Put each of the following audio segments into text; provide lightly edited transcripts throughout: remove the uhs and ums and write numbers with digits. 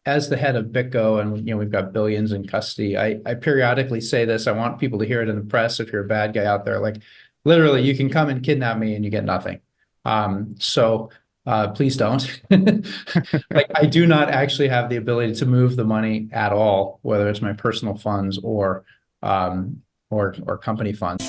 as the head of BitGo, and we've got billions in custody, I periodically say this. I want people to hear it in the press. If you're a bad guy out there, like literally, you can come and kidnap me and you get nothing. Please don't. Like I do not actually have the ability to move the money at all, whether it's my personal funds or company funds.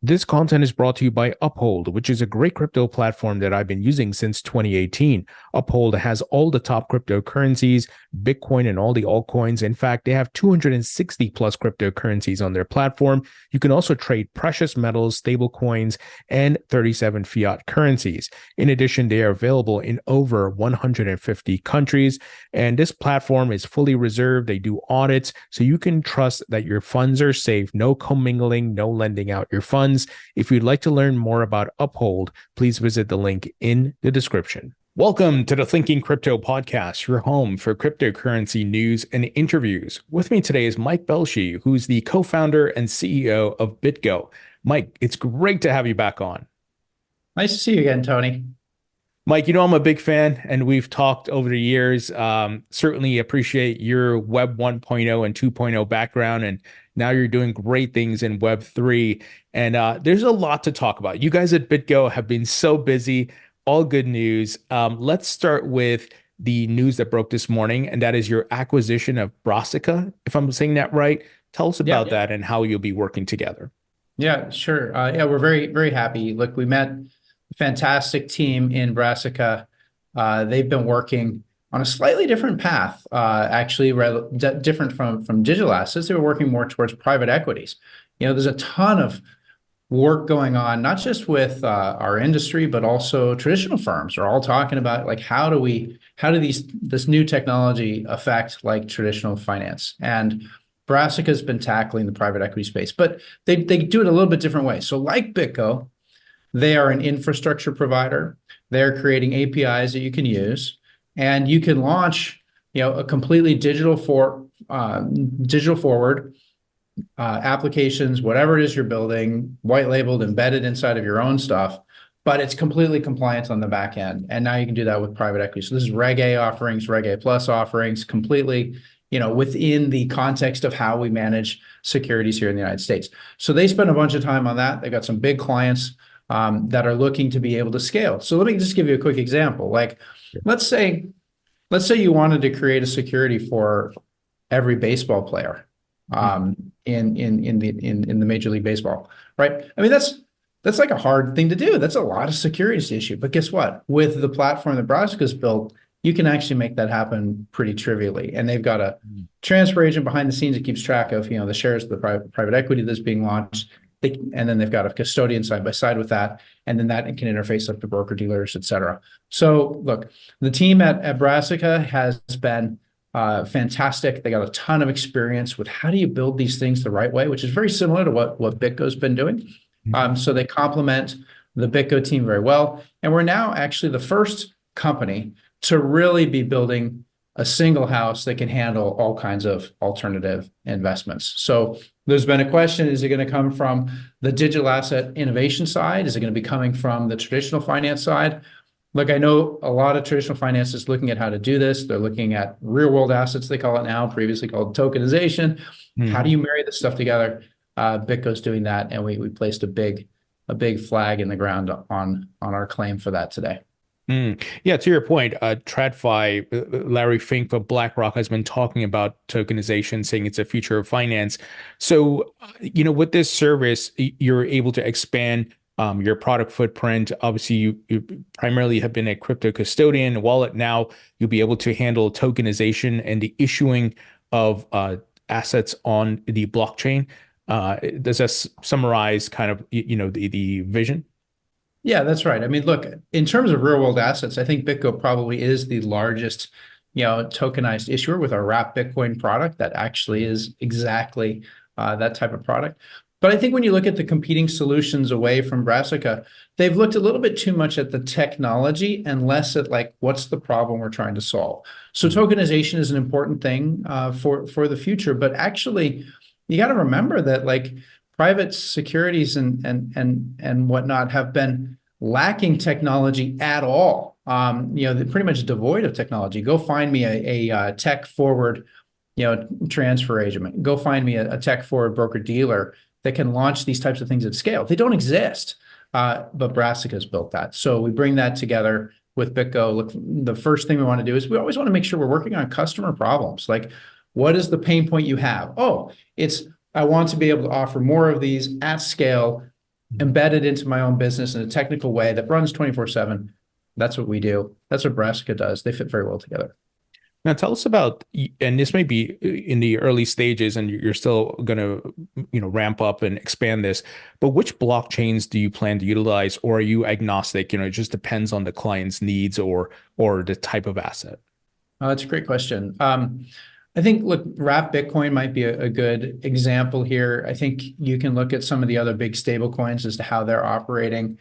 This content is brought to you by Uphold, which is a great crypto platform that I've been using since 2018. Uphold has all the top cryptocurrencies, Bitcoin and all the altcoins. In fact, they have 260 plus cryptocurrencies on their platform. You can also trade precious metals, stablecoins, and 37 fiat currencies. In addition, they are available in over 150 countries. And this platform is fully reserved. They do audits, so you can trust that your funds are safe. No commingling, no lending out your funds. If you'd like to learn more about Uphold, please visit the link in the description. Welcome to the Thinking Crypto podcast, your home for cryptocurrency news and interviews. With me today is Mike Belshe, who's the co-founder and CEO of BitGo. Mike, it's great to have you back on. Nice to see you again, Tony. Mike, I'm a big fan, and we've talked over the years. Certainly appreciate your Web 1.0 and 2.0 background, and now you're doing great things in Web 3. And there's a lot to talk about. You guys at BitGo have been so busy, all good news. Let's start with the news that broke this morning, and that is your acquisition of Brassica, if I'm saying that right. Tell us about that and how you'll be working together. Yeah, sure. We're very, very happy. Look, we met a fantastic team in Brassica. They've been working on a slightly different path, actually different from digital assets. They were working more towards private equities. There's a ton of work going on, not just with our industry, but also traditional firms are all talking about like how do this new technology affect like traditional finance? And Brassica has been tackling the private equity space, but they do it a little bit different way. So like BitGo, they are an infrastructure provider. They're creating APIs that you can use, and you can launch, a completely digital forward applications, whatever it is you're building, white labeled, embedded inside of your own stuff, but it's completely compliant on the back end. And now you can do that with private equity. So this is Reg A offerings, Reg A plus offerings, completely, within the context of how we manage securities here in the United States. So they spend a bunch of time on that. They got some big clients that are looking to be able to scale. So let me just give you a quick example. Like, let's say you wanted to create a security for every baseball player in the Major League Baseball, right? I mean, that's like a hard thing to do. That's a lot of securities to issue. But guess what? With the platform that Brassica's built, you can actually make that happen pretty trivially. And they've got a transfer agent behind the scenes that keeps track of, the shares of the private equity that's being launched. And then they've got a custodian side by side with that. And then that can interface up to broker dealers, et cetera. So look, the team at Brassica has been fantastic. They got a ton of experience with how do you build these things the right way, which is very similar to what BitGo's been doing. So they complement the BitGo team very well. And we're now actually the first company to really be building a single house that can handle all kinds of alternative investments. So there's been a question, is it going to come from the digital asset innovation side? Is it going to be coming from the traditional finance side? Look, I know a lot of traditional finance is looking at how to do this. They're looking at real world assets, they call it now, previously called tokenization. How do you marry this stuff together? BitGo's doing that, and we placed a big flag in the ground on our claim for that today. Yeah, to your point, TradFi, Larry Fink of BlackRock has been talking about tokenization, saying it's a future of finance. So, with this service, you're able to expand your product footprint. Obviously, you primarily have been a crypto custodian wallet. Now you'll be able to handle tokenization and the issuing of assets on the blockchain. Does that summarize kind of, the vision? Yeah, that's right. I mean, look, in terms of real world assets, I think BitGo probably is the largest, tokenized issuer with our wrap Bitcoin product that actually is exactly that type of product. But I think when you look at the competing solutions away from Brassica, they've looked a little bit too much at the technology and less at like, what's the problem we're trying to solve? So tokenization is an important thing for the future, but actually you got to remember that like private securities and whatnot have been lacking technology at all. They're pretty much devoid of technology. Go find me a tech forward, transfer agent. Go find me a tech forward broker dealer that can launch these types of things at scale. They don't exist, but Brassica has built that. So we bring that together with BitGo. Look, the first thing we want to do is we always want to make sure we're working on customer problems. Like, what is the pain point you have? Oh, I want to be able to offer more of these at scale, embedded into my own business in a technical way that runs 24/7. That's what we do. That's what Brassica does. They fit very well together. Now tell us about, and this may be in the early stages and you're still going to, ramp up and expand this, but which blockchains do you plan to utilize, or are you agnostic? It just depends on the client's needs or the type of asset. That's a great question. I think, look, Wrap Bitcoin might be a good example here. I think you can look at some of the other big stable coins as to how they're operating.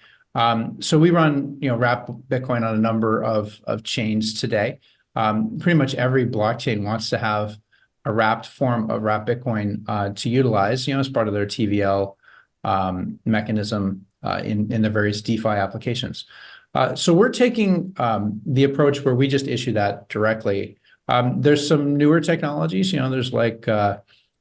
So we run, Wrap Bitcoin on a number of chains today. Pretty much every blockchain wants to have a wrapped form of Wrap Bitcoin to utilize, as part of their TVL mechanism in the various DeFi applications. So we're taking the approach where we just issue that directly. There's some newer technologies, there's like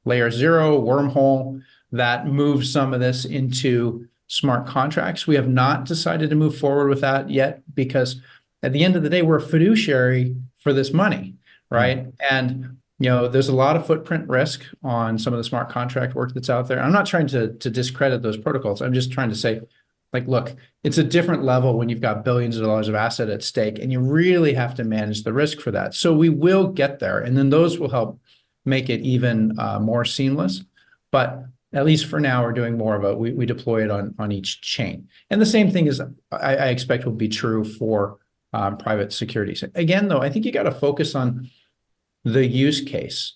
Layer 0, Wormhole, that moves some of this into smart contracts. We have not decided to move forward with that yet because at the end of the day, we're a fiduciary for this money, right? And there's a lot of footprint risk on some of the smart contract work that's out there. I'm not trying to discredit those protocols. I'm just trying to say, like, look, it's a different level when you've got billions of dollars of asset at stake, and you really have to manage the risk for that. So we will get there, and then those will help make it even more seamless. But at least for now, we're doing more of it. We deploy it on each chain. And the same thing is I expect will be true for private securities. Again, though, I think you got to focus on the use case.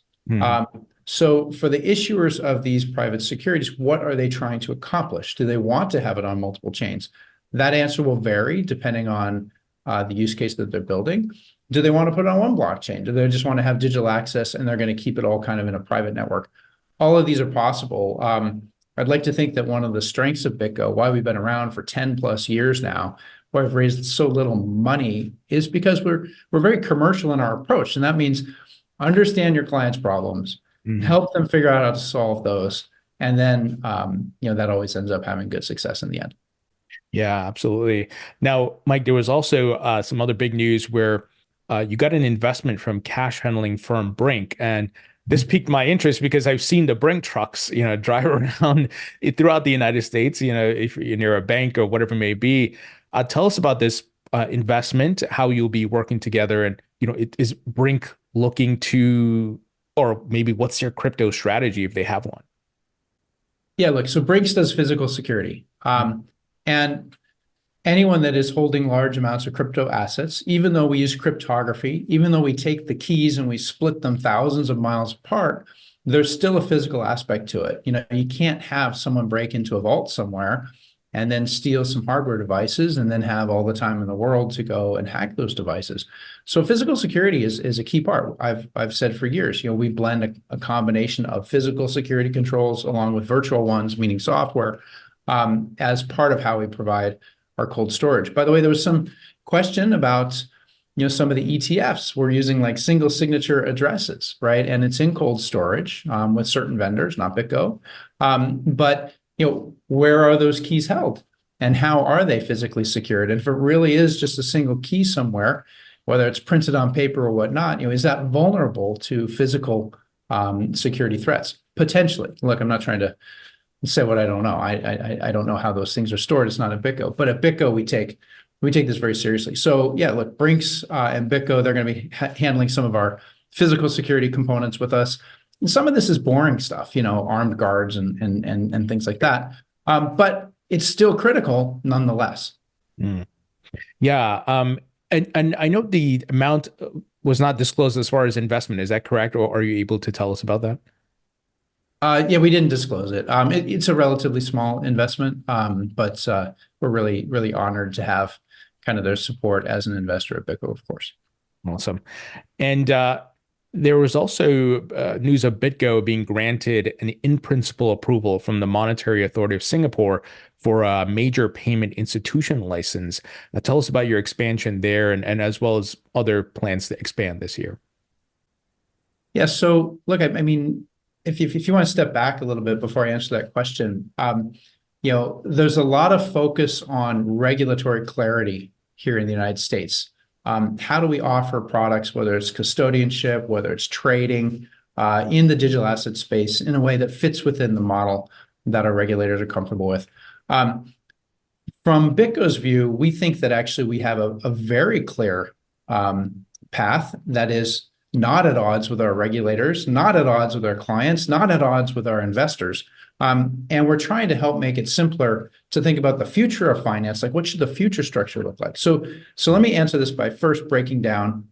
So for the issuers of these private securities, what are they trying to accomplish? Do they want to have it on multiple chains? That answer will vary depending on the use case that they're building. Do they want to put it on one blockchain? Do they just want to have digital access and they're going to keep it all kind of in a private network? All of these are possible. I'd like to think that one of the strengths of BitGo, why we've been around for 10 plus years now, why I've raised so little money, is because we're very commercial in our approach. And that means understand your client's problems, help them figure out how to solve those. And then, that always ends up having good success in the end. Yeah, absolutely. Now, Mike, there was also some other big news where you got an investment from cash handling firm Brink. And this piqued my interest because I've seen the Brink trucks, drive around throughout the United States, if you're near a bank or whatever it may be. Tell us about this investment, how you'll be working together. And, is Brink looking to, or maybe what's your crypto strategy if they have one? Yeah, look, so Brinks does physical security. And anyone that is holding large amounts of crypto assets, even though we use cryptography, even though we take the keys and we split them thousands of miles apart, there's still a physical aspect to it. You can't have someone break into a vault somewhere and then steal some hardware devices and then have all the time in the world to go and hack those devices. So physical security is a key part. I've said for years, we blend a combination of physical security controls along with virtual ones, meaning software, as part of how we provide our cold storage. By the way, there was some question about, some of the ETFs we're using like single signature addresses, right? And it's in cold storage with certain vendors, not BitGo. But where are those keys held and how are they physically secured? And if it really is just a single key somewhere, whether it's printed on paper or whatnot, is that vulnerable to physical security threats? Potentially. Look, I'm not trying to say what I don't know. I don't know how those things are stored. It's not at BitGo, but at BitGo we take this very seriously. So yeah, look, Brinks and BitGo, they're going to be handling some of our physical security components with us. And some of this is boring stuff, armed guards and things like that. But it's still critical nonetheless. Yeah. And I know the amount was not disclosed as far as investment. Is that correct? Or are you able to tell us about that? Yeah, we didn't disclose it. It's a relatively small investment, but we're really, really honored to have kind of their support as an investor at BitGo, of course. Awesome. And There was also news of BitGo being granted an in-principle approval from the Monetary Authority of Singapore for a major payment institution license. Tell us about your expansion there and as well as other plans to expand this year. Yeah. So look, I mean, if you want to step back a little bit before I answer that question, there's a lot of focus on regulatory clarity here in the United States. How do we offer products, whether it's custodianship, whether it's trading, in the digital asset space in a way that fits within the model that our regulators are comfortable with? From BitGo's view, we think that actually we have a very clear path that is not at odds with our regulators, not at odds with our clients, not at odds with our investors. And we're trying to help make it simpler to think about the future of finance, like what should the future structure look like? So let me answer this by first breaking down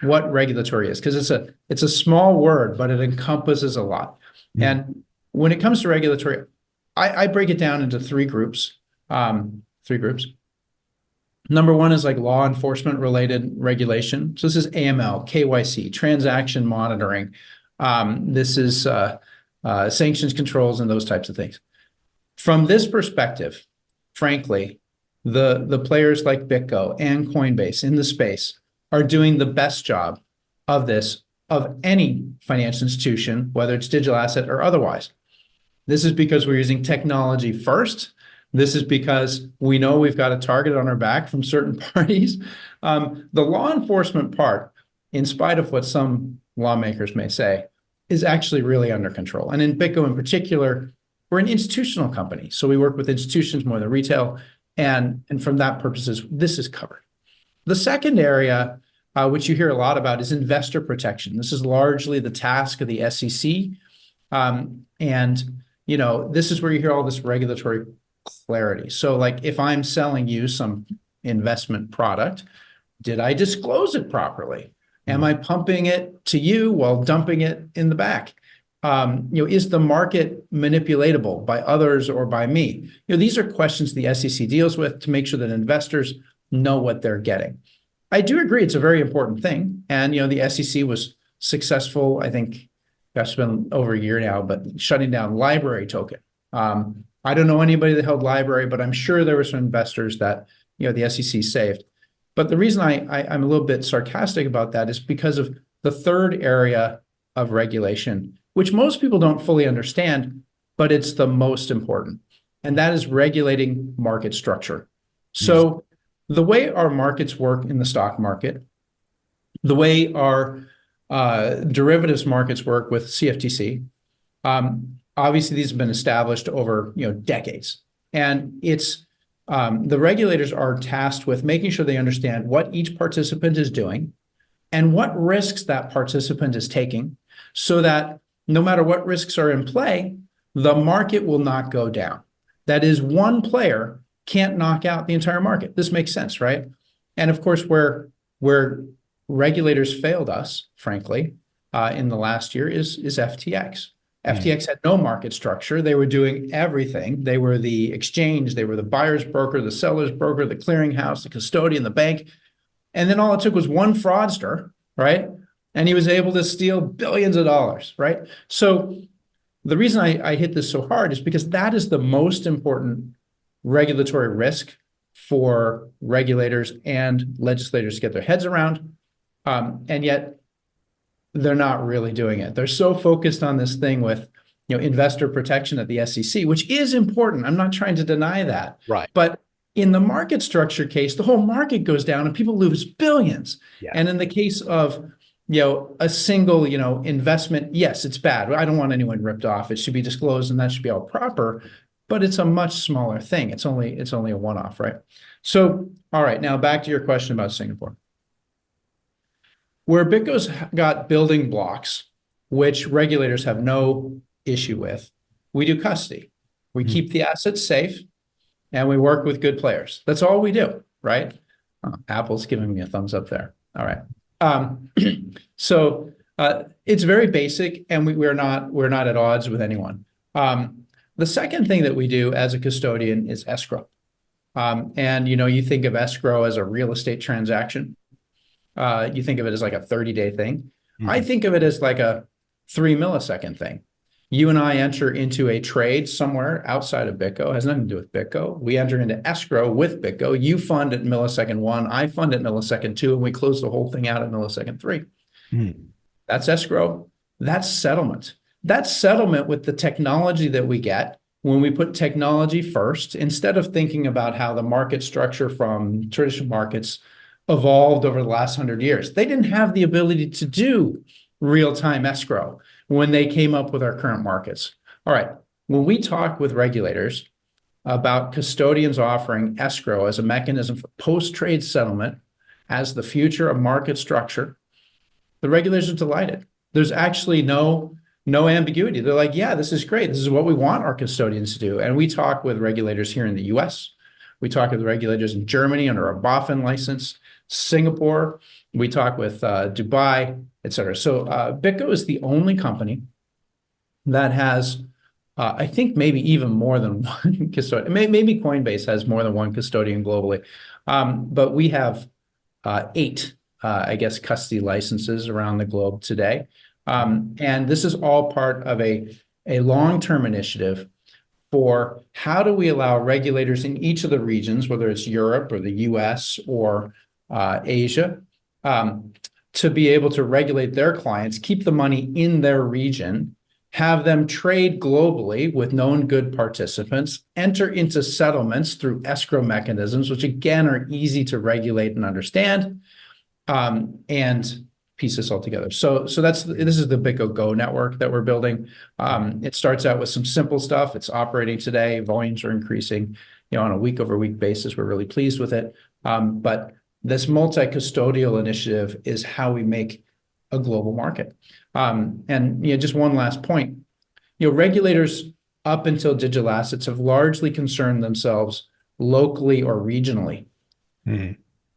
what regulatory is, because it's a small word, but it encompasses a lot. And when it comes to regulatory, I break it down into three groups. Number one is like law enforcement related regulation. So this is AML, KYC, transaction monitoring. This is sanctions controls and those types of things. From this perspective, frankly, the players like BitGo and Coinbase in the space are doing the best job of this of any financial institution, whether it's digital asset or otherwise. This is because we're using technology first. This is because we know we've got a target on our back from certain parties. The law enforcement part, in spite of what some lawmakers may say, is actually really under control. And in BitGo in particular, we're an institutional company. So we work with institutions more than retail. And from that purposes, this is covered. The second area, which you hear a lot about, is investor protection. This is largely the task of the SEC. This is where you hear all this regulatory clarity. So like if I'm selling you some investment product, did I disclose it properly? Am I pumping it to you while dumping it in the back? Is the market manipulatable by others or by me? These are questions the SEC deals with to make sure that investors know what they're getting. I do agree it's a very important thing. And, the SEC was successful, I think, that's been over a year now, but shutting down Library token. I don't know anybody that held Library, but I'm sure there were some investors that, the SEC saved. But the reason I'm a little bit sarcastic about that is because of the third area of regulation, which most people don't fully understand, but it's the most important. And that is regulating market structure. So the way our markets work in the stock market, the way our derivatives markets work with CFTC, obviously these have been established over decades. And it's the regulators are tasked with making sure they understand what each participant is doing and what risks that participant is taking, so that no matter what risks are in play, the market will not go down. That is, one player can't knock out the entire market. This makes sense, right? And of course, where regulators failed us, frankly, in the last year is FTX. FTX had no market structure. They were doing everything. They were the exchange, they were the buyer's broker, the seller's broker, the clearinghouse, the custodian, the bank. And then all it took was one fraudster, right? And he was able to steal billions of dollars, right? So the reason I hit this so hard is because that is the most important regulatory risk for regulators and legislators to get their heads around. And yet they're not really doing it. They're so focused on this thing with, investor protection at the SEC, which is important. I'm not trying to deny that. Right. But in the market structure case, the whole market goes down and people lose billions. Yeah. And in the case of, a single, investment, yes, it's bad. I don't want anyone ripped off. It should be disclosed and that should be all proper. But it's a much smaller thing. It's only a one-off, right? So, all right, now back to your question about Singapore. Where BitGo's got building blocks, which regulators have no issue with, we do custody. We keep the assets safe, and we work with good players. That's all we do, right? Oh, Apple's giving me a thumbs up there. All right. So it's very basic, and we're not at odds with anyone. The second thing that we do as a custodian is escrow. And you think of escrow as a real estate transaction. You think of it as like a 30-day thing. I think of it as like a 3 millisecond thing. You and I enter into a trade somewhere outside of BitGo, it has nothing to do with BitGo. We enter into escrow with BitGo. You fund at millisecond 1, I fund at millisecond 2, and we close the whole thing out at millisecond 3. That's escrow. That's settlement. That's settlement with the technology that we get when we put technology first, instead of thinking about how the market structure from traditional markets evolved over the last 100 years. They didn't have the ability to do real-time escrow when they came up with our current markets. All right, when we talk with regulators about custodians offering escrow as a mechanism for post-trade settlement as the future of market structure, the regulators are delighted. There's actually no ambiguity. They're like, yeah, this is great. This is what we want our custodians to do. And we talk with regulators here in the US. We talk with regulators in Germany under a BaFin license, Singapore. We talk with Dubai, et cetera. So BitGo is the only company that has, I think maybe even more than one custodian. Maybe Coinbase has more than one custodian globally. But we have 8, I guess, custody licenses around the globe today. And this is all part of a long-term initiative for how do we allow regulators in each of the regions, whether it's Europe or the US or Asia, to be able to regulate their clients, keep the money in their region, have them trade globally with known good participants, enter into settlements through escrow mechanisms, which again are easy to regulate and understand, and piece this all together. So this is the BitGo Go network that we're building. It starts out with some simple stuff. It's operating today. Volumes are increasing, on a week-over-week basis. We're really pleased with it. But this multi-custodial initiative is how we make a global market. And just one last point. Regulators up until digital assets have largely concerned themselves locally or regionally.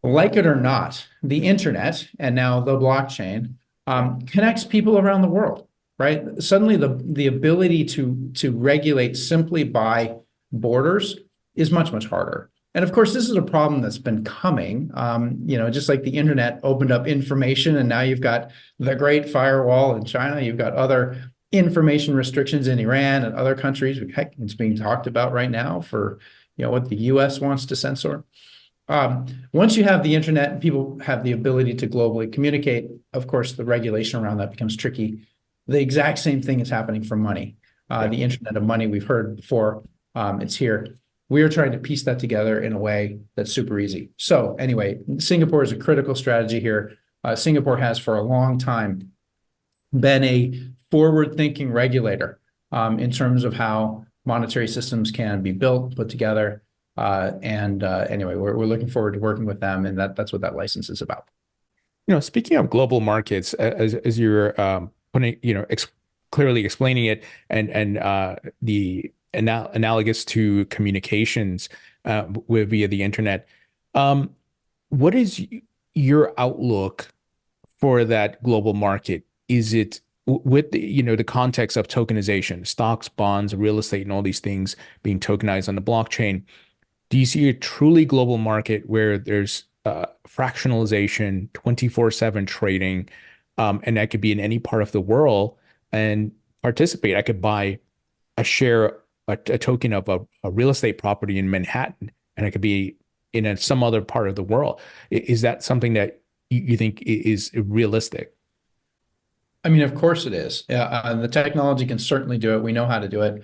Like it or not, the internet and now the blockchain connects people around the world, right? Suddenly the ability to regulate simply by borders is much, much harder. And of course, this is a problem that's been coming, just like the internet opened up information, and now you've got the Great Firewall in China, you've got other information restrictions in Iran and other countries. Heck, it's being talked about right now for, what the US wants to censor. Once you have the internet and people have the ability to globally communicate, of course, the regulation around that becomes tricky. The exact same thing is happening for money. The internet of money, we've heard before, it's here. We are trying to piece that together in a way that's super easy. So anyway, Singapore is a critical strategy here. Singapore has for a long time been a forward-thinking regulator in terms of how monetary systems can be built, put together. Anyway, we're looking forward to working with them, and that's what that license is about. Speaking of global markets, as you're putting, clearly explaining it, and the analogous to communications via the internet, what is your outlook for that global market? Is it with the context of tokenization, stocks, bonds, real estate, and all these things being tokenized on the blockchain? Do you see a truly global market where there's fractionalization, 24/7 trading, and that could be in any part of the world and participate? I could buy a share, a token of a real estate property in Manhattan, and it could be in some other part of the world. Is that something that you think is realistic? I mean, of course it is. The technology can certainly do it. We know how to do it.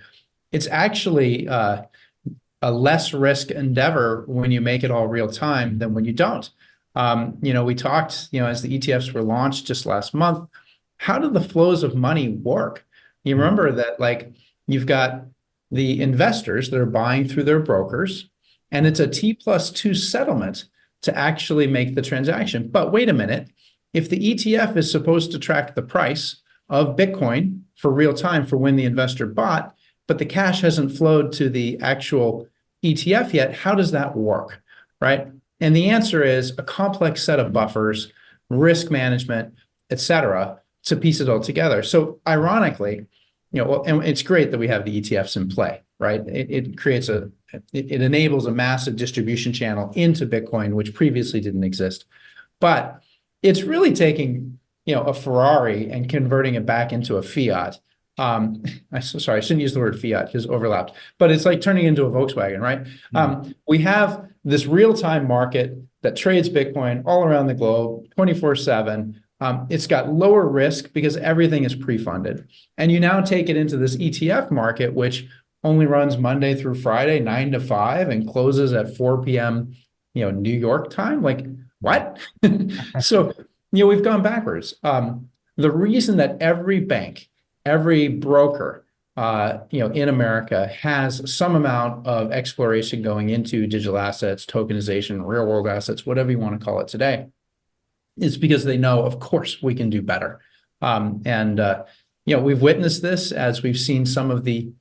It's actually a less risk endeavor when you make it all real time than when you don't. We talked, as the ETFs were launched just last month, how do the flows of money work? You remember that, you've got the investors that are buying through their brokers, and it's a T+2 settlement to actually make the transaction. But wait a minute, if the ETF is supposed to track the price of Bitcoin for real time for when the investor bought, but the cash hasn't flowed to the actual ETF yet, how does that work, right? And the answer is a complex set of buffers, risk management, et cetera, to piece it all together. So ironically, and it's great that we have the ETFs in play, right? It creates it enables a massive distribution channel into Bitcoin, which previously didn't exist. But it's really taking a Ferrari and converting it back into a Fiat. Sorry, I shouldn't use the word Fiat because overlapped, but it's like turning into a Volkswagen, right? We have this real-time market that trades Bitcoin all around the globe, 24/7. It's got lower risk because everything is pre-funded. And you now take it into this ETF market, which only runs Monday through Friday, 9 to 5, and closes at 4 p.m., New York time. Like, what? So, we've gone backwards. The reason that every bank, every broker, in America has some amount of exploration going into digital assets, tokenization, real world assets, whatever you want to call it today, is because they know, of course, we can do better. We've witnessed this as we've seen some of the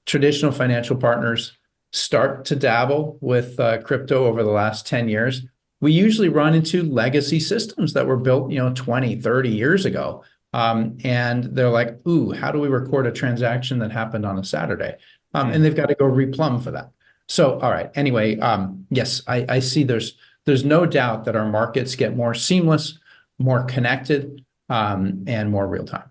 traditional financial partners start to dabble with crypto over the last 10 years. We usually run into legacy systems that were built, 20, 30 years ago. And they're like, ooh, how do we record a transaction that happened on a Saturday? And they've got to go replumb for that. So, all right. Anyway, yes, I see there's no doubt that our markets get more seamless, more connected, and more real time.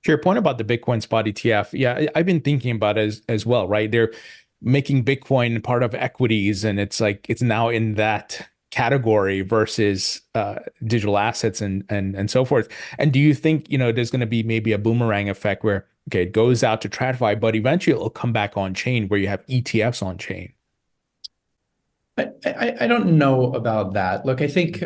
To your point about the Bitcoin spot ETF, yeah, I've been thinking about it as well, right? They're making Bitcoin part of equities, and it's like it's now in that category versus digital assets and so forth. And do you think, there's going to be maybe a boomerang effect where, okay, it goes out to TradFi, but eventually it'll come back on chain where you have ETFs on chain? I don't know about that. Look, I think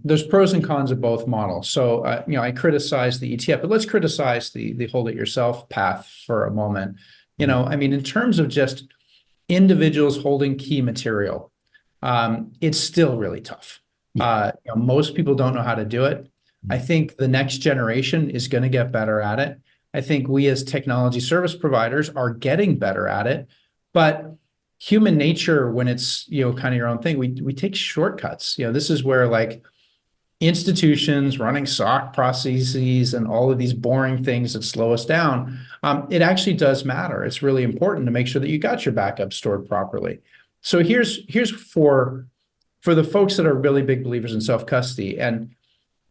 there's pros and cons of both models. So, I criticize the ETF, but let's criticize the hold it yourself path for a moment. In terms of just individuals holding key material, it's still really tough. Most people don't know how to do it. I think the next generation is going to get better at it. I think we as technology service providers are getting better at it, but human nature, when it's, kind of your own thing, we take shortcuts. This is where like institutions running SOC processes and all of these boring things that slow us down, it actually does matter. It's really important to make sure that you got your backup stored properly. So here's for the folks that are really big believers in self-custody. And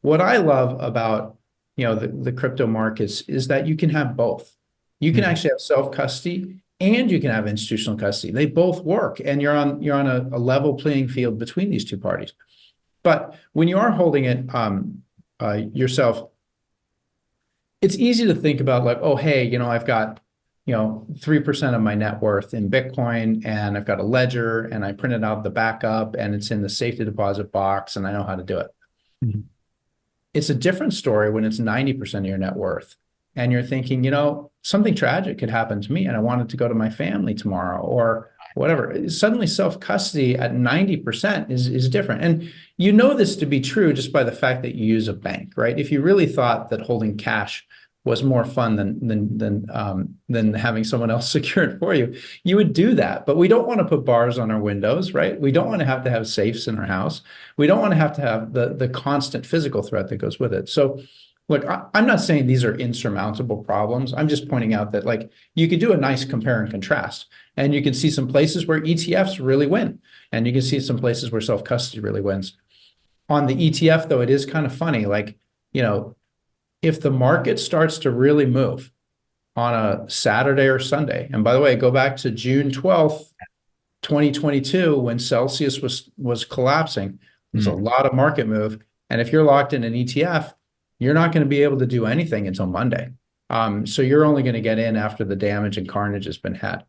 what I love about, the crypto markets is that you can have both. You can actually have self-custody and you can have institutional custody. They both work, and you're on a level playing field between these two parties. But when you are holding it yourself, it's easy to think about like, oh, hey, I've got 3% of my net worth in Bitcoin, and I've got a ledger, and I printed out the backup, and it's in the safety deposit box, and I know how to do it. It's a different story when it's 90% of your net worth, and you're thinking, something tragic could happen to me, and I wanted to go to my family tomorrow, or whatever. Suddenly, self-custody at 90% is different, and this to be true just by the fact that you use a bank, right? If you really thought that holding cash was more fun than having someone else secure it for you, you would do that. But we don't want to put bars on our windows, right? We don't want to have safes in our house. We don't want to have the constant physical threat that goes with it. So look, I'm not saying these are insurmountable problems. I'm just pointing out that like you could do a nice compare and contrast, and you can see some places where ETFs really win, and you can see some places where self-custody really wins. On the ETF, though, it is kind of funny, like, if the market starts to really move on a Saturday or Sunday, and by the way, go back to June 12th, 2022, when Celsius was collapsing, there's a lot of market move. And if you're locked in an ETF, you're not going to be able to do anything until Monday. So you're only going to get in after the damage and carnage has been had.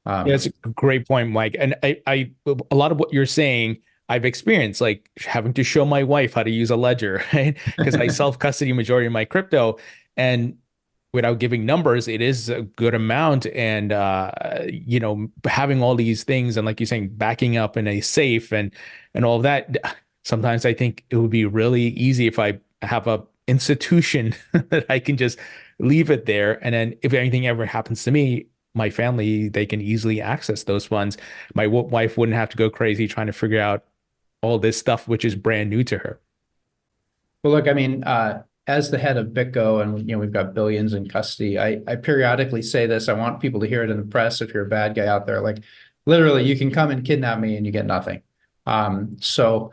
Yeah, that's a great point, Mike. And I a lot of what you're saying, I've experienced, like having to show my wife how to use a ledger, right? Because I self-custody majority of my crypto, and without giving numbers, it is a good amount. And having all these things, and like you're saying, backing up in a safe and all of that. Sometimes I think it would be really easy if I have a institution that I can just leave it there, and then if anything ever happens to me, my family, they can easily access those funds. My wife wouldn't have to go crazy trying to figure out all this stuff, which is brand new to her. Well, look, as the head of BitGo, and we've got billions in custody, I periodically say this. I want people to hear it in the press. If you're a bad guy out there, like literally, you can come and kidnap me and you get nothing. So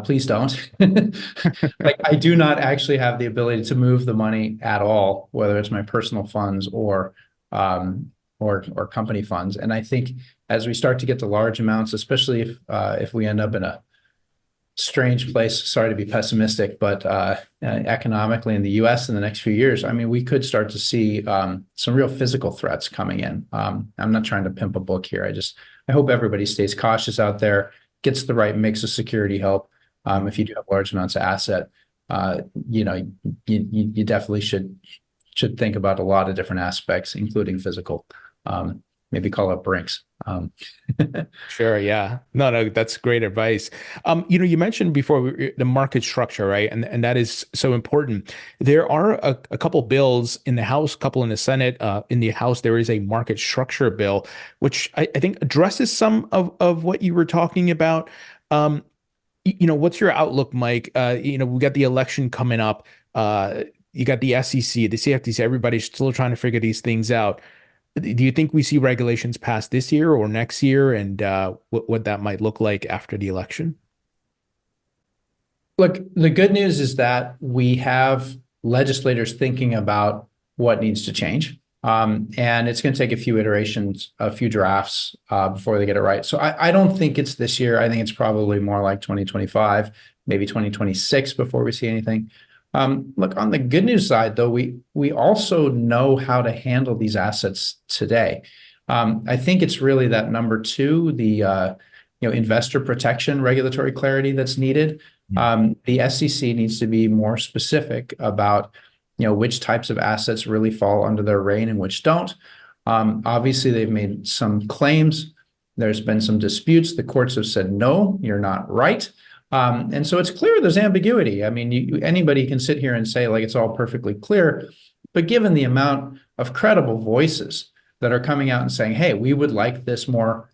Please don't. Like, I do not actually have the ability to move the money at all, whether it's my personal funds or company funds. And I think as we start to get to large amounts, especially if we end up in a strange place, sorry to be pessimistic, but economically in the US in the next few years, I mean, we could start to see some real physical threats coming in. I'm not trying to pimp a book here. I hope everybody stays cautious out there, gets the right mix of security help. If you do have large amounts of asset, you know, you definitely should think about a lot of different aspects, including physical. Maybe call up Brinks. Sure. Yeah. No, that's great advice. You mentioned before the market structure, right? And that is so important. There are a couple bills in the House, couple in the Senate. In the House, there is a market structure bill, which I think addresses some of what you were talking about. What's your outlook, Mike? We got the election coming up. You got the SEC, the CFTC, everybody's still trying to figure these things out. Do you think we see regulations passed this year or next year, and what that might look like after the election? Look, the good news is that we have legislators thinking about what needs to change. And it's going to take a few iterations, a few drafts before they get it right. So I don't think it's this year. I think it's probably more like 2025, maybe 2026 before we see anything. Look, on the good news side, though, we also know how to handle these assets today. I think it's really that number two, the investor protection, regulatory clarity that's needed. The SEC needs to be more specific about which types of assets really fall under their reign and which don't. Obviously, they've made some claims. There's been some disputes. The courts have said, no, you're not right. And so it's clear there's ambiguity. I mean, anybody can sit here and say like it's all perfectly clear, but given the amount of credible voices that are coming out and saying, hey, we would like this more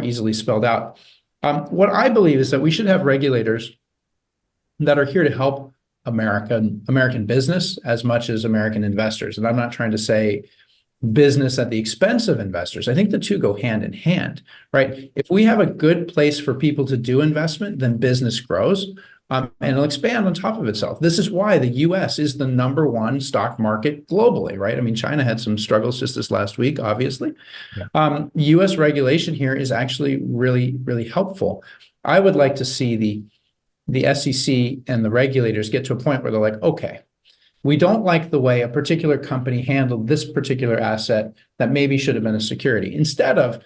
easily spelled out. What I believe is that we should have regulators that are here to help American business as much as American investors. And I'm not trying to say business at the expense of investors. I think the two go hand in hand, right? If we have a good place for people to do investment, then business grows and it'll expand on top of itself. This is why the US is the #1 stock market globally, right? I mean, China had some struggles just this last week, obviously. Yeah. US regulation here is actually really, really helpful. I would like to see the SEC and the regulators get to a point where they're like, okay, we don't like the way a particular company handled this particular asset that maybe should have been a security. Instead of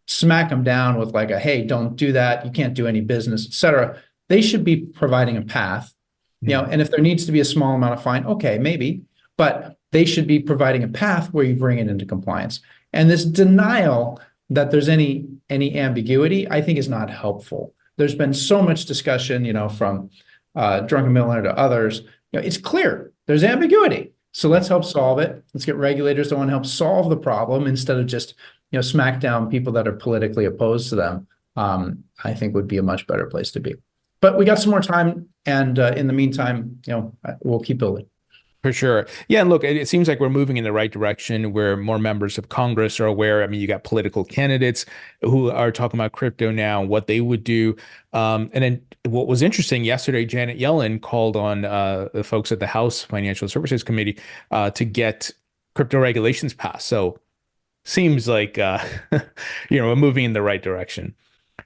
smack them down with like hey, don't do that, you can't do any business, et cetera, they should be providing a path. And if there needs to be a small amount of fine, okay, maybe, but they should be providing a path where you bring it into compliance. And this denial that there's any ambiguity, I think is not helpful. There's been so much discussion, from Drunken Miller to others. It's clear there's ambiguity. So let's help solve it. Let's get regulators that want to help solve the problem instead of just, smack down people that are politically opposed to them. I think would be a much better place to be. But we got some more time. And in the meantime, we'll keep building. For sure. Yeah. And look, it seems like we're moving in the right direction where more members of Congress are aware. I mean, you got political candidates who are talking about crypto now, what they would do. And then what was interesting yesterday, Janet Yellen called on the folks at the House Financial Services Committee to get crypto regulations passed. So seems like, we're moving in the right direction.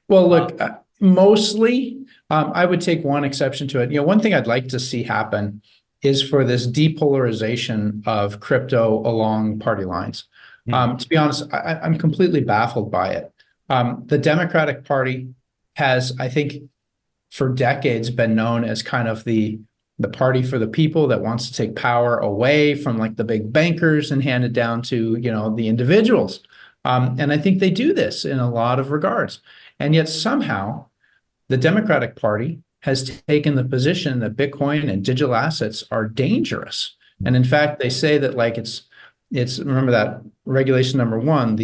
Well, look, mostly I would take one exception to it. One thing I'd like to see happen is for this depolarization of crypto along party lines. To be honest, I'm completely baffled by it. The Democratic Party has, I think, for decades been known as kind of the party for the people that wants to take power away from like the big bankers and hand it down to, the individuals. And I think they do this in a lot of regards. And yet somehow the Democratic Party has taken the position that Bitcoin and digital assets are dangerous. And in fact, they say that like it's remember that regulation #1,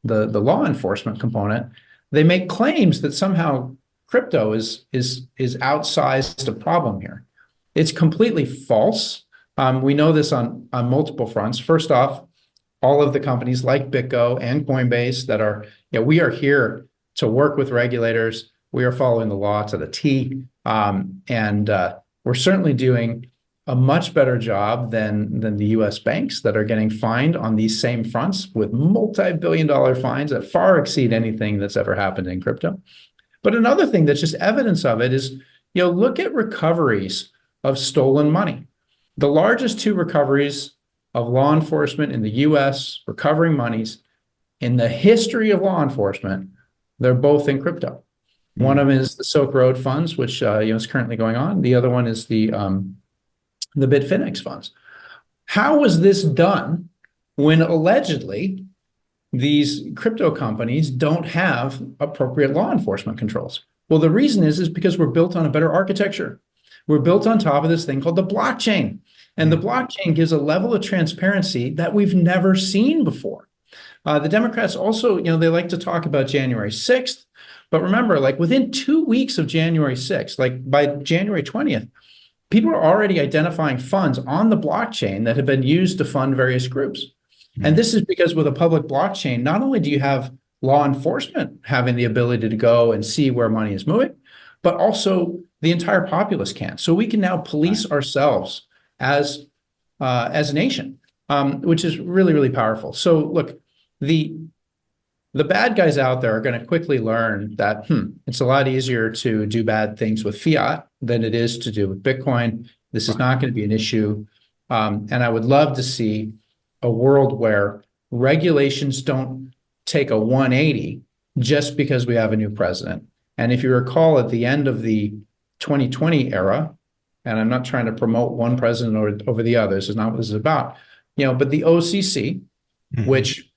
the law enforcement component, they make claims that somehow crypto is outsized a problem here. It's completely false. We know this on multiple fronts. First off, all of the companies like BitGo and Coinbase that are, we are here to work with regulators We are following the law to the T. We're certainly doing a much better job than the US banks that are getting fined on these same fronts with multi-billion-dollar fines that far exceed anything that's ever happened in crypto. But another thing that's just evidence of it is, look at recoveries of stolen money. The largest two recoveries of law enforcement in the US recovering monies in the history of law enforcement, they're both in crypto. One of them is the Silk Road funds, which is currently going on. The other one is the Bitfinex funds. How was this done when allegedly these crypto companies don't have appropriate law enforcement controls? Well, the reason is because we're built on a better architecture. We're built on top of this thing called the blockchain. And the blockchain gives a level of transparency that we've never seen before. The Democrats also, they like to talk about January 6th. But remember, like within 2 weeks of January 6th, like by January 20th, people are already identifying funds on the blockchain that have been used to fund various groups. And this is because with a public blockchain, not only do you have law enforcement having the ability to go and see where money is moving, but also the entire populace can. So we can now police ourselves as a nation, which is really, really powerful. So look, the bad guys out there are going to quickly learn that it's a lot easier to do bad things with fiat than it is to do with Bitcoin. This is not going to be an issue. And I would love to see a world where regulations don't take a 180 just because we have a new president. And if you recall, at the end of the 2020 era, and I'm not trying to promote one president over the other, this is not what this is about, but the OCC, which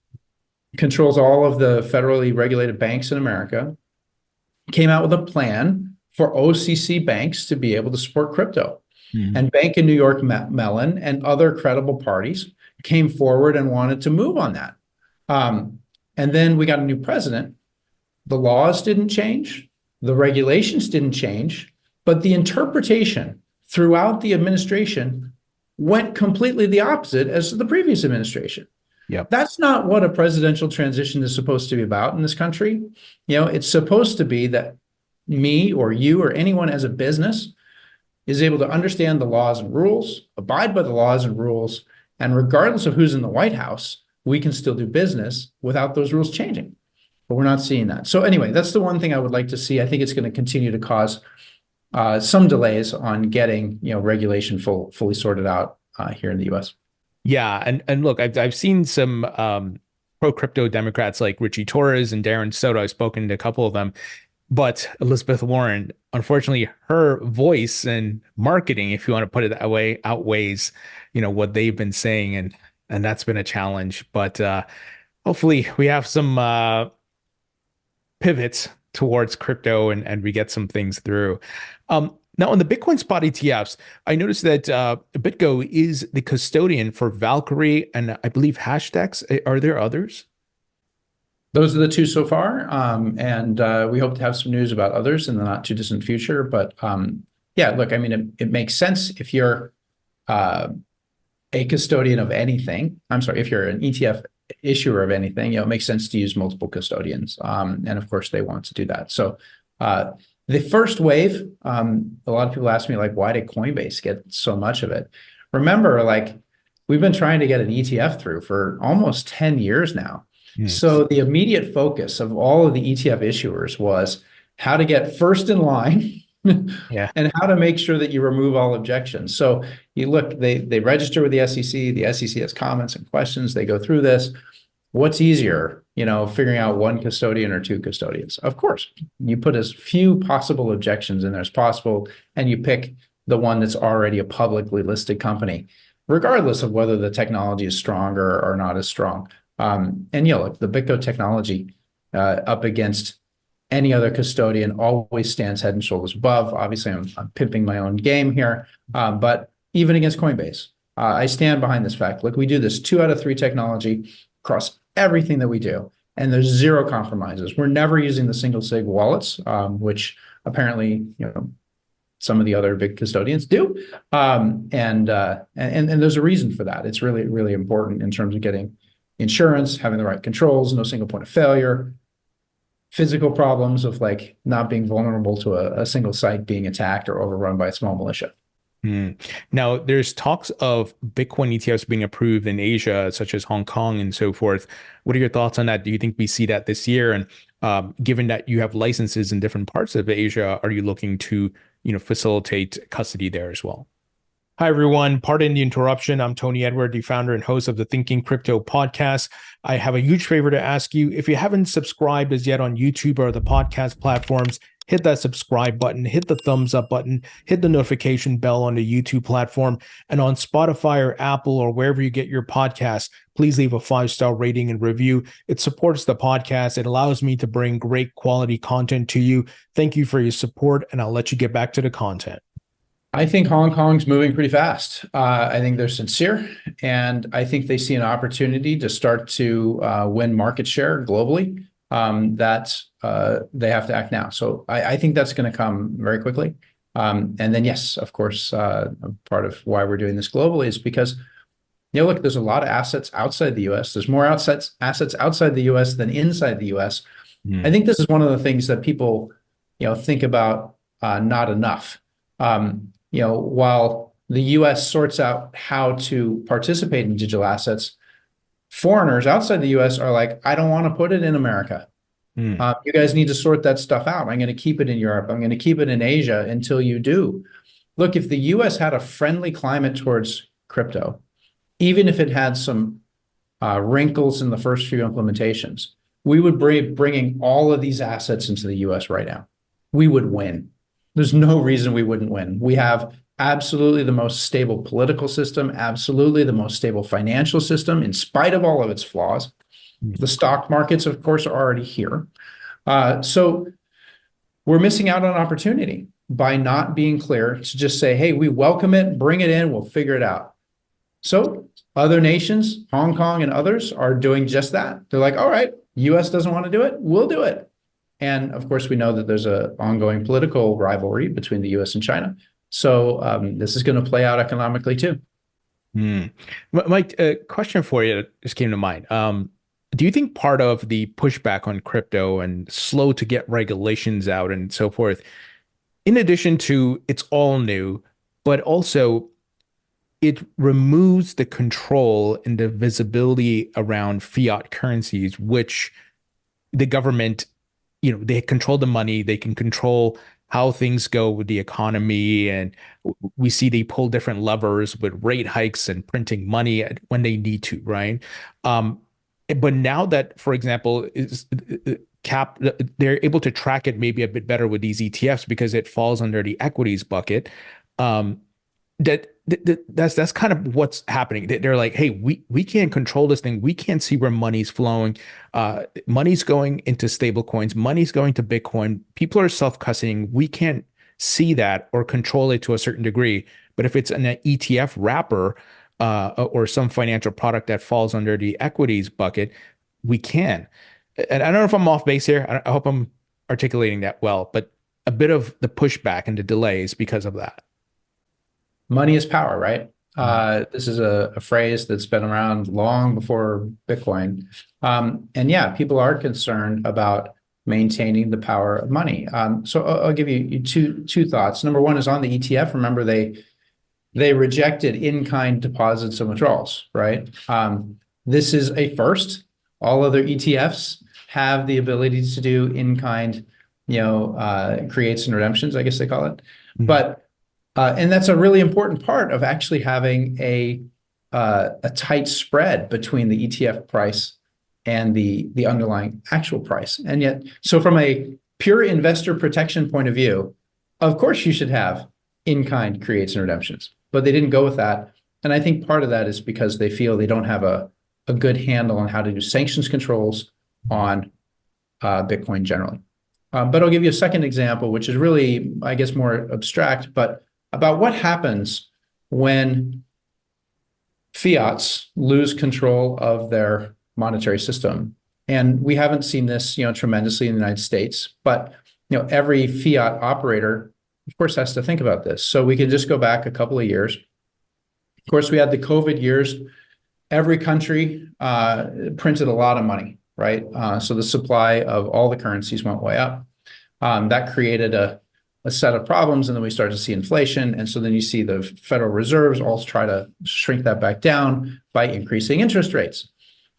controls all of the federally regulated banks in America, came out with a plan for OCC banks to be able to support crypto. And Bank of New York Mellon and other credible parties came forward and wanted to move on that. And then we got a new president. The laws didn't change. The regulations didn't change. But the interpretation throughout the administration went completely the opposite as the previous administration. Yep. That's not what a presidential transition is supposed to be about in this country. It's supposed to be that me or you or anyone as a business is able to understand the laws and rules, abide by the laws and rules, and regardless of who's in the White House, we can still do business without those rules changing. But we're not seeing that. So anyway, that's the one thing I would like to see. I think it's going to continue to cause some delays on getting regulation fully sorted out here in the U.S. Yeah, and look, I've seen some pro crypto Democrats like Richie Torres and Darren Soto. I've spoken to a couple of them, but Elizabeth Warren, unfortunately, her voice and marketing, if you want to put it that way, outweighs what they've been saying, and that's been a challenge. But hopefully, we have some pivots towards crypto and we get some things through. Now, on the Bitcoin spot ETFs, I noticed that BitGo is the custodian for Valkyrie and I believe Hashdex. Are there others? Those are the two so far. And we hope to have some news about others in the not too distant future. But yeah, look, I mean, it makes sense if you're a custodian of anything. I'm sorry, if you're an ETF issuer of anything, it makes sense to use multiple custodians. And of course, they want to do that. So the first wave, a lot of people ask me, like, why did Coinbase get so much of it? Remember, like, we've been trying to get an ETF through for almost 10 years now. Yes. So the immediate focus of all of the ETF issuers was how to get first in line and how to make sure that you remove all objections. So you look, they register with the SEC has comments and questions, they go through this. What's easier, figuring out one custodian or two custodians? Of course, you put as few possible objections in there as possible, and you pick the one that's already a publicly listed company, regardless of whether the technology is stronger or not as strong. And look, the BitGo technology up against any other custodian always stands head and shoulders above. Obviously, I'm pimping my own game here, but even against Coinbase, I stand behind this fact. Look, we do this 2 out of 3 technology across everything that we do, and there's zero compromises. We're never using the single sig wallets, which apparently some of the other big custodians do, and there's a reason for that. It's really, really important in terms of getting insurance, having the right controls, no single point of failure. physical problems of like not being vulnerable to a single site being attacked or overrun by a small militia. Now, there's talks of Bitcoin ETFs being approved in Asia, such as Hong Kong and so forth. What are your thoughts on that? Do you think we see that this year? And given that you have licenses in different parts of Asia, are you looking to, facilitate custody there as well? Hi, everyone. Pardon the interruption. I'm Tony Edward, the founder and host of the Thinking Crypto podcast. I have a huge favor to ask you. If you haven't subscribed as yet on YouTube or the podcast platforms, hit that subscribe button, hit the thumbs up button, hit the notification bell on the YouTube platform, and on Spotify or Apple or wherever you get your podcasts, please leave a 5-star rating and review. It supports the podcast. It allows me to bring great quality content to you. Thank you for your support, and I'll let you get back to the content. I think Hong Kong's moving pretty fast. I think they're sincere, and I think they see an opportunity to start to win market share globally. That they have to act now. So I think that's going to come very quickly. And then, yes, of course, part of why we're doing this globally is because, look, there's a lot of assets outside the US. There's more assets outside the US than inside the US. I think this is one of the things that people, think about not enough. While the US sorts out how to participate in digital assets, foreigners outside the US are like, I don't want to put it in America. You guys need to sort that stuff out. I'm going to keep it in Europe. I'm going to keep it in Asia until you do. Look, if the US had a friendly climate towards crypto, even if it had some wrinkles in the first few implementations, we would be bringing all of these assets into the US right now. We would win. There's no reason we wouldn't win. We have absolutely the most stable political system, absolutely the most stable financial system, in spite of all of its flaws. The stock markets, of course, are already here. So we're missing out on opportunity by not being clear to just say, hey, we welcome it, bring it in, we'll figure it out. So other nations, Hong Kong and others, are doing just that. They're like, all right, US doesn't want to do it, we'll do it. And of course, we know that there's an ongoing political rivalry between the US and China. So this is going to play out economically too. Mike, a question for you just came to mind. Do you think part of the pushback on crypto and slow to get regulations out and so forth, in addition to it's all new, but also it removes the control and the visibility around fiat currencies, which the government, they control the money, they can control how things go with the economy. And we see they pull different levers with rate hikes and printing money when they need to, right? But now that, for example, they're able to track it maybe a bit better with these ETFs because it falls under the equities bucket. That's kind of what's happening. They're like, hey, we can't control this thing. We can't see where money's flowing. Money's going into stable coins. Money's going to Bitcoin. People are self-custodying. We can't see that or control it to a certain degree. But if it's an ETF wrapper or some financial product that falls under the equities bucket, we can. And I don't know if I'm off base here. I hope I'm articulating that well, but a bit of the pushback and the delays because of that. Money is power, right? This is a phrase that's been around long before Bitcoin. And yeah, people are concerned about maintaining the power of money. So I'll give you two thoughts. Number one is on the ETF. Remember, they rejected in-kind deposits and withdrawals, right? This is a first. All other ETFs have the ability to do in-kind, creates and redemptions, I guess they call it. But and that's a really important part of actually having a tight spread between the ETF price and the underlying actual price. And yet, so from a pure investor protection point of view, of course you should have in-kind creates and redemptions, but they didn't go with that. And I think part of that is because they feel they don't have a good handle on how to do sanctions controls on Bitcoin generally. But I'll give you a second example, which is really, I guess, more abstract, but about what happens when fiats lose control of their monetary system. And we haven't seen this, tremendously in the United States, but, every fiat operator, of course, has to think about this. So we can just go back a couple of years. Of course, we had the COVID years. Every country printed a lot of money. right? So the supply of all the currencies went way up. That created a set of problems, and then we started to see inflation. And so then you see the Federal Reserves also try to shrink that back down by increasing interest rates.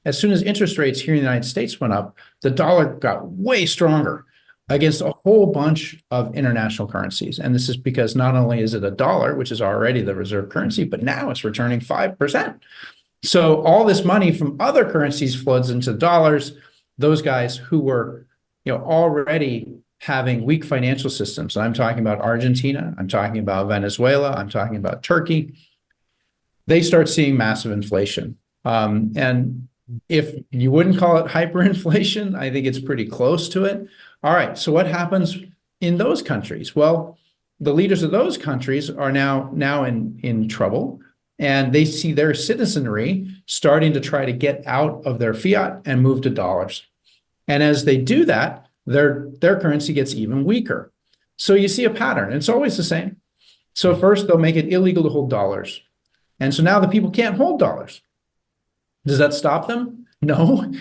As soon as interest rates here in the United States went up, the dollar got way stronger against a whole bunch of international currencies. And this is because not only is it a dollar, which is already the reserve currency, but now it's returning 5%. So all this money from other currencies floods into dollars. Those guys who were, already having weak financial systems. And I'm talking about Argentina, I'm talking about Venezuela, I'm talking about Turkey. They start seeing massive inflation. And if you wouldn't call it hyperinflation, I think it's pretty close to it. All right, so what happens in those countries? Well, the leaders of those countries are now in trouble, and they see their citizenry starting to try to get out of their fiat and move to dollars. And as they do that, their currency gets even weaker. So you see a pattern. It's always the same. So first, they'll make it illegal to hold dollars. And so now the people can't hold dollars. Does that stop them? No.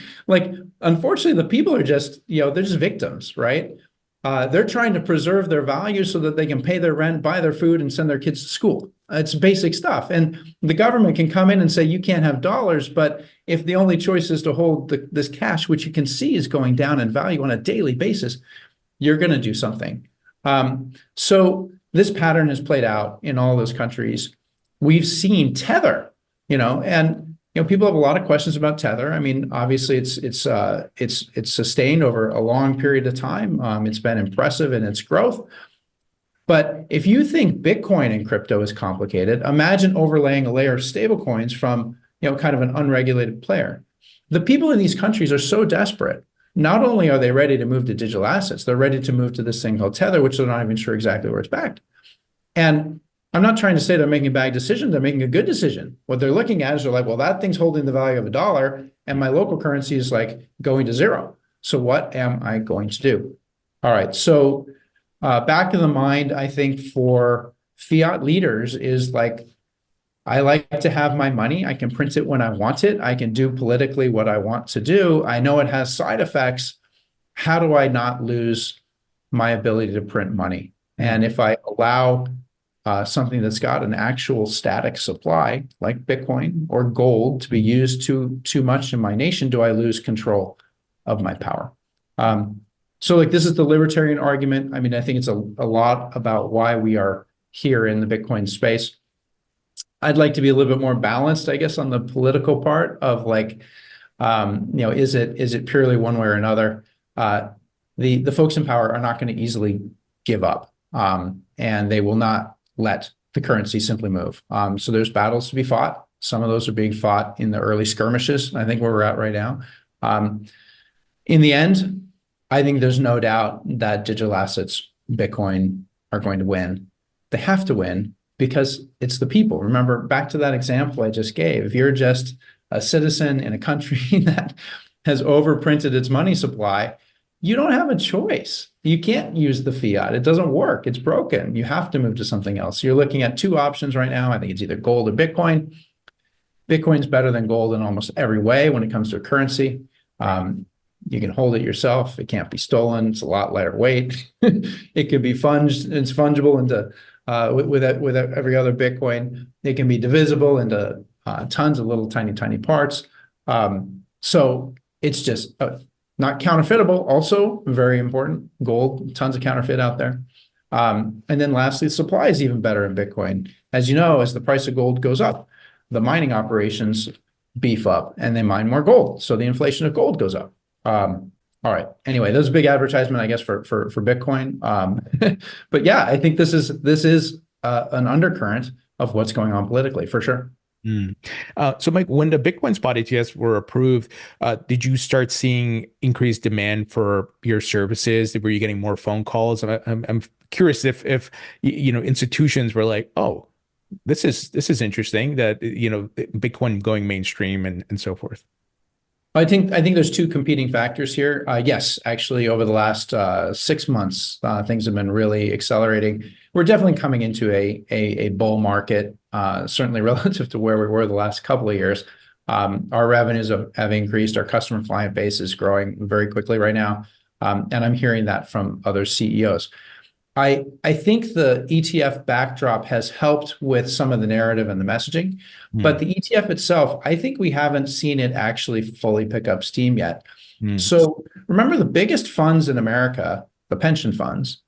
Unfortunately, the people are just, they're just victims, right? They're trying to preserve their value so that they can pay their rent, buy their food, and send their kids to school. It's basic stuff. And the government can come in and say, you can't have dollars, but if the only choice is to hold this cash, which you can see is going down in value on a daily basis, you're going to do something. So this pattern has played out in all those countries. We've seen Tether, and people have a lot of questions about Tether. I mean, obviously, it's sustained over a long period of time. It's been impressive in its growth. But if you think Bitcoin and crypto is complicated, imagine overlaying a layer of stablecoins from kind of an unregulated player. The people in these countries are so desperate. Not only are they ready to move to digital assets, they're ready to move to this thing called Tether, which they're not even sure exactly where it's backed. And I'm not trying to say they're making a bad decision. They're making a good decision. What they're looking at is they're like, well, that thing's holding the value of $1, and my local currency is going to zero. So what am I going to do? All right. So back in the mind, I think for fiat leaders is I like to have my money. I can print it when I want it. I can do politically what I want to do. I know it has side effects. How do I not lose my ability to print money? And if I allow something that's got an actual static supply, like Bitcoin or gold, to be used too much in my nation, do I lose control of my power? So this is the libertarian argument. I mean, I think it's a lot about why we are here in the Bitcoin space. I'd like to be a little bit more balanced, I guess, on the political part of is it purely one way or another? The folks in power are not going to easily give up, and they will not let the currency simply move. So there's battles to be fought. Some of those are being fought in the early skirmishes, I think, where we're at right now. In the end, I think there's no doubt that digital assets, Bitcoin, are going to win. They have to win because it's the people. Remember, back to that example I just gave. If you're just a citizen in a country that has overprinted its money supply, you don't have a choice. You can't use the fiat. It doesn't work. It's broken. You have to move to something else. You're looking at two options right now. I think it's either gold or Bitcoin. Bitcoin's better than gold in almost every way when it comes to a currency. You can hold it yourself. It can't be stolen. It's a lot lighter weight. It can be funged. It's fungible into with every other Bitcoin. It can be divisible into tons of little tiny parts. So it's just not counterfeitable. Also very important. Gold, tons of counterfeit out there. And then lastly, supply is even better in Bitcoin. As you know, as the price of gold goes up, the mining operations beef up and they mine more gold. So the inflation of gold goes up. All right. Anyway, there's a big advertisement, I guess, for Bitcoin. But yeah, I think this is an undercurrent of what's going on politically, for sure. So, Mike, when the Bitcoin spot ETFs were approved, did you start seeing increased demand for your services? Were you getting more phone calls? I'm curious if institutions were like, oh, this is interesting that Bitcoin going mainstream and so forth. I think there's two competing factors here. Yes, actually, over the last 6 months, things have been really accelerating. We're definitely coming into a bull market, certainly relative to where we were the last couple of years. Our revenues have increased. Our customer client base is growing very quickly right now. And I'm hearing that from other CEOs. I think the ETF backdrop has helped with some of the narrative and the messaging, but the ETF itself, I think we haven't seen it actually fully pick up steam yet. So remember, the biggest funds in America, the pension funds,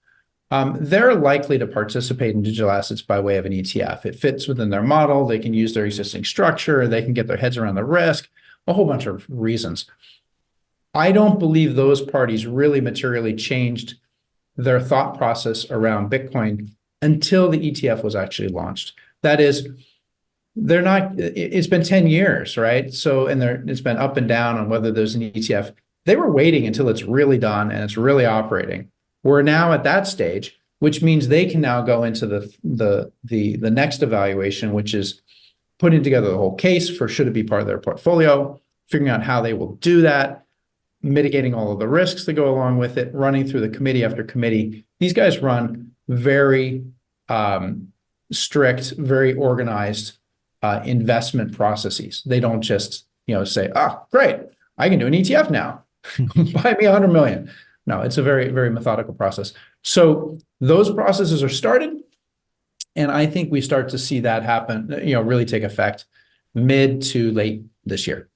they're likely to participate in digital assets by way of an ETF. It fits within their model. They can use their existing structure. They can get their heads around the risk, a whole bunch of reasons. I don't believe those parties really materially changed their thought process around Bitcoin until the ETF was actually launched. That is, they're not, it's been 10 years, right? So, and it's been up and down on whether there's an ETF. They were waiting until it's really done and it's really operating. We're now at that stage, which means they can now go into the next evaluation, which is putting together the whole case for should it be part of their portfolio, figuring out how they will do that, mitigating all of the risks that go along with it, running through the committee after committee. These guys run very strict, very organized investment processes. They don't just, say, great, I can do an ETF now. Buy me 100 million. No, it's a very, very methodical process. So those processes are started. And I think we start to see that happen, really take effect mid to late this year.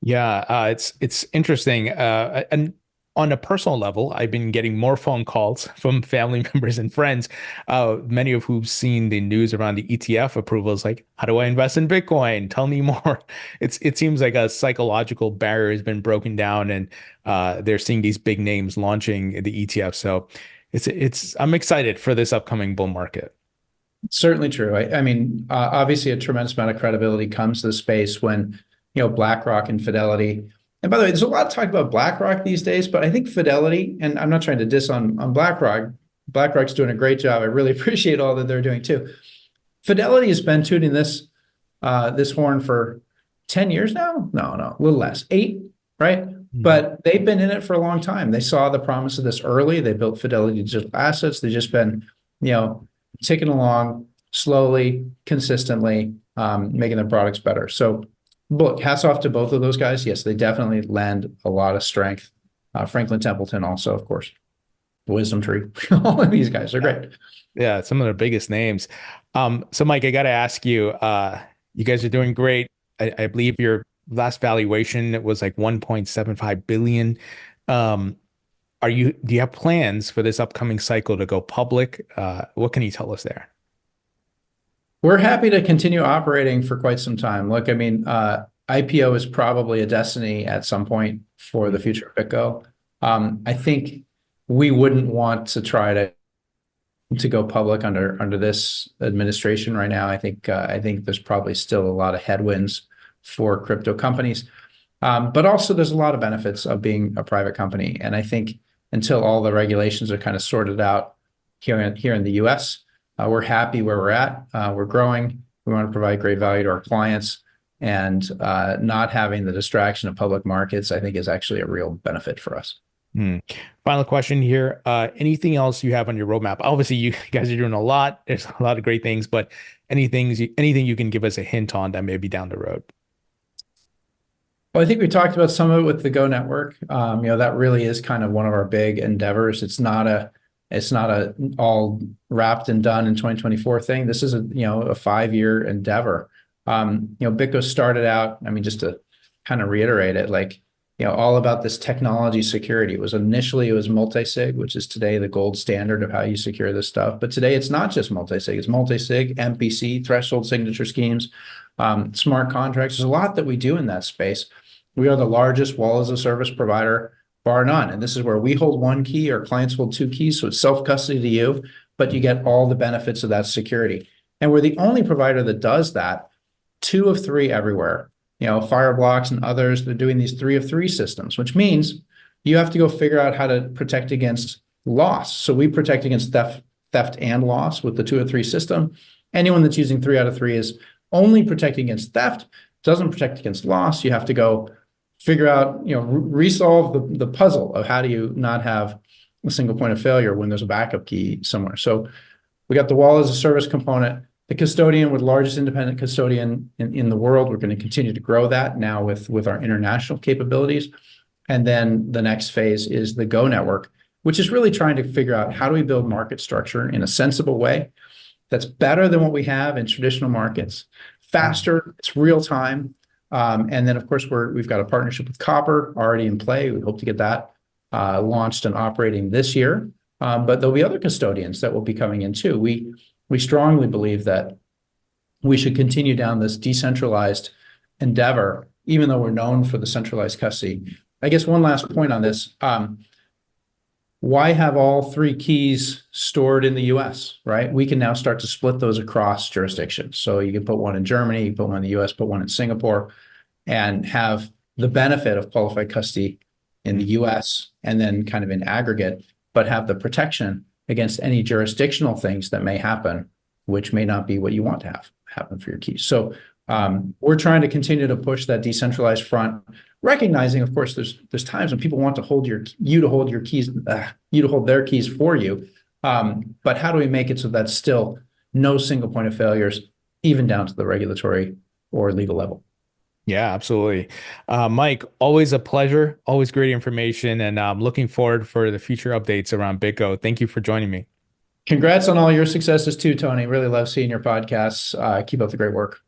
Yeah, it's interesting. And on a personal level, I've been getting more phone calls from family members and friends, many of who've seen the news around the ETF approvals, like, how do I invest in Bitcoin? Tell me more. It seems like a psychological barrier has been broken down, and they're seeing these big names launching the ETF. So I'm excited for this upcoming bull market. Certainly true. I mean, obviously a tremendous amount of credibility comes to the space when BlackRock and Fidelity. And by the way, there's a lot of talk about BlackRock these days, but I think Fidelity, and I'm not trying to diss on BlackRock. BlackRock's doing a great job. I really appreciate all that they're doing too. Fidelity has been tooting this horn for 10 years now. No, a little less, 8, right? But they've been in it for a long time. They saw the promise of this early. They built Fidelity Digital Assets. They've just been, ticking along slowly, consistently, making their products better. So look, hats off to both of those guys. Yes, they definitely lend a lot of strength. Franklin Templeton also, of course. Wisdom Tree. All of these guys are great. Yeah, some of their biggest names. So Mike, I got to ask you, you guys are doing great. I believe your last valuation was like 1.75 billion. Do you have plans for this upcoming cycle to go public? What can you tell us there? We're happy to continue operating for quite some time. Look, I mean, IPO is probably a destiny at some point for the future of BitGo. I think we wouldn't want to try to go public under this administration right now. I think there's probably still a lot of headwinds for crypto companies, but also there's a lot of benefits of being a private company. And I think until all the regulations are kind of sorted out here in the U.S., we're happy where we're at. We're growing. We want to provide great value to our clients, and not having the distraction of public markets, I think, is actually a real benefit for us. Final question here. Anything else you have on your roadmap? Obviously, you guys are doing a lot. There's a lot of great things, but anything you can give us a hint on that may be down the road? Well, I think we talked about some of it with the Go network. That really is kind of one of our big endeavors. It's not a all wrapped and done in 2024 thing. This is a 5-year endeavor. BitGo started out, I mean, just to kind of reiterate it, all about this technology security. It was multi-sig, which is today the gold standard of how you secure this stuff. But today it's not just multi-sig, it's multi-sig, MPC, threshold signature schemes, smart contracts. There's a lot that we do in that space. We are the largest wallet as a service provider, bar none. And this is where we hold one key, our clients hold 2 keys. So it's self-custody to you, but you get all the benefits of that security. And we're the only provider that does that, 2 of 3 everywhere. Fireblocks and others, they're doing these 3 of 3 systems, which means you have to go figure out how to protect against loss. So we protect against theft and loss with the 2 of 3 system. Anyone that's using 3 out of 3 is only protecting against theft, doesn't protect against loss. You have to go figure out, resolve the puzzle of how do you not have a single point of failure when there's a backup key somewhere. So we got the wallet as a service component. the custodian, with largest independent custodian in the world. We're going to continue to grow that now with our international capabilities. And then the next phase is the Go network, which is really trying to figure out how do we build market structure in a sensible way that's better than what we have in traditional markets, faster, it's real time. And then, of course, we've got a partnership with Copper already in play. We hope to get that launched and operating this year. But there'll be other custodians that will be coming in too. We strongly believe that we should continue down this decentralized endeavor, even though we're known for the centralized custody. I guess one last point on this. Why have all three keys stored in the US, right? We can now start to split those across jurisdictions. So you can put one in Germany, you put one in the US, put one in Singapore, and have the benefit of qualified custody in the US and then kind of in aggregate, but have the protection against any jurisdictional things that may happen, which may not be what you want to have happen for your keys. So we're trying to continue to push that decentralized front, recognizing, of course, there's times when people want to hold you to hold their keys for you. But how do we make it so that's still no single point of failures, even down to the regulatory or legal level? Yeah, absolutely. Mike, always a pleasure, always great information, and I'm looking forward for the future updates around BitGo. Thank you for joining me. Congrats on all your successes too, Tony. Really love seeing your podcasts. Keep up the great work.